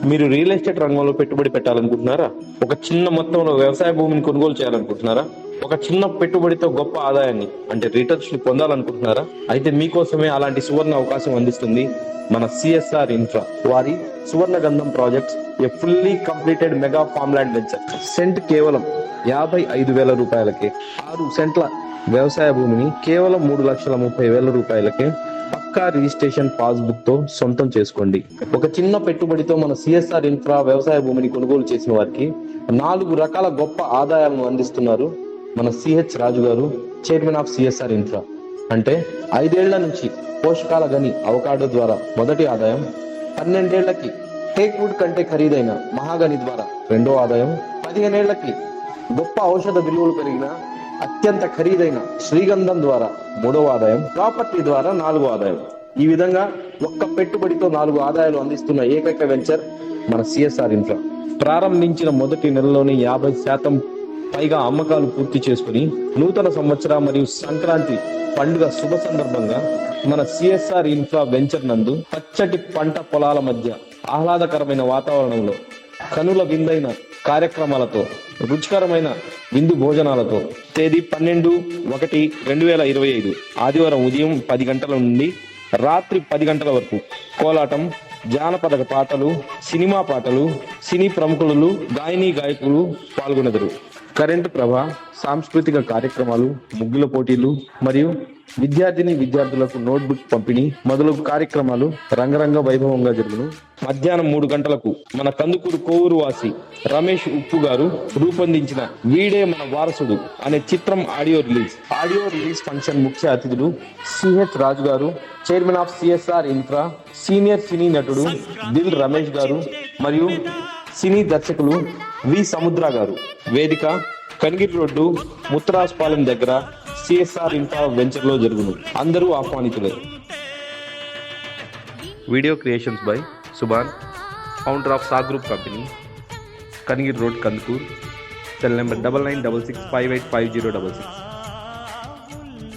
మీరు real estate రంగంలో పెట్టుబడి పెట్టాలనుకుంటున్నారా? ఒక చిన్న మొత్తంలో వ్యవసాయ భూమిని కొనుగోలు చేయాలనుకుంటున్నారా? ఒక చిన్న పెట్టుబడితో గొప్ప ఆదాయాన్ని అంటే రిటర్న్స్ ని పొందాలనుకుంటున్నారా? అయితే మీకోసమే అలాంటి సువర్ణ అవకాశం అందిస్తుంది మన సిఎస్ఆర్ ఇన్ఫ్రా వారి Suvarna Gandham projects, a fully completed mega farm land venture. Cent కేవలం 55,000 రూపాయలకే, 6 సెంట్ల వ్యవసాయ భూమిని కేవలం 3,30,000 రూపాయలకే పక్కా రిజిస్ట్రేషన్ పాస్బుక్ తో సొంతం చేసుకోండి. ఒక చిన్న పెట్టుబడితో మన సిఎస్ఆర్ ఇన్ఫ్రా వ్యవసాయ భూమిని కొనుగోలు చేసిన వారికి 4 రకాల గొప్ప ఆదాయాలను అందిస్తున్నారు మన సిహెచ్ రాజు గారు, చైర్మన్ ఆఫ్ సిఎస్ఆర్ ఇన్ఫ్రా. అంటే 5 ఏళ్ల నుంచి పోషకాల గని అవకాడో ద్వారా మొదటి ఆదాయం, 12 ఏళ్లకి టేక్ వుడ్ కంటే ఖరీదైన మహాగని ద్వారా రెండో ఆదాయం, 15 ఏళ్లకి గొప్ప ఔషధ విలువలు పెరిగిన అత్యంత ఖరీదైన శ్రీగంధం ద్వారా మూడవ ఆదాయం, ప్రాపర్టీ ద్వారా 4వ ఆదాయం. ఈ విధంగా ఒక్క పెట్టుబడితో 4 ఆదాయాలు అందిస్తున్న ఏకైక వెంచర్ మన సిఎస్ఆర్ ఇన్ఫ్రా. ప్రారంభించిన మొదటి నెలలోనే 50% పైగా అమ్మకాలు పూర్తి చేసుకుని నూతన సంవత్సర మరియు సంక్రాంతి పండుగ శుభ సందర్భంగా మన సిఎస్ఆర్ ఇన్ఫ్రా వెంచర్ నందు పచ్చటి పంట పొలాల మధ్య ఆహ్లాదకరమైన వాతావరణంలో కనుల విందైన కార్యక్రమాలతో రుచికరమైన విందు భోజనాలతో తేదీ 12/1/2025 ఆదివారం ఉదయం 10 గంటల నుండి రాత్రి 10 గంటల వరకు కోలాటం, జానపద పాటలు, సినిమా పాటలు, సినీ ప్రముఖులు, గాయకులు పాల్గొనెదరు. కరెంటు ప్రభ, సాంస్కృతిక కార్యక్రమాలు, ముగ్గుల పోటీలు మరియు విద్యార్థులకు నోట్బుక్ పంపిణీ మొదలగు కార్యక్రమాలు రంగరంగ వైభవంగా జరుగును. మధ్యాహ్నం 3 గంటలకు మన కందుకూరు కోవూరు వాసి రమేష్ ఉప్పు గారు రూపొందించిన వీడే మన వారసుడు అనే చిత్రం ఆడియో రిలీజ్ ఫంక్షన్ ముఖ్య అతిథులు సిహెచ్ రాజు గారు, chairman of CSR infra, senior సినీ నటుడు దిల్ రమేష్ గారు మరియు సినీ దర్శకులు వి సముద్ర గారు. వేదిక కనిగిరి రోడ్డు, ముత్తరాజపాలెం దగ్గర సిఎస్ఆర్ ఇన్ఫ్రా వెంచర్ లో జరుగును. అందరూ ఆహ్వానితులే. Video creations by Subhan, founder of సా group company, Kanigiri road, Kandukur. Cell number 9966585066.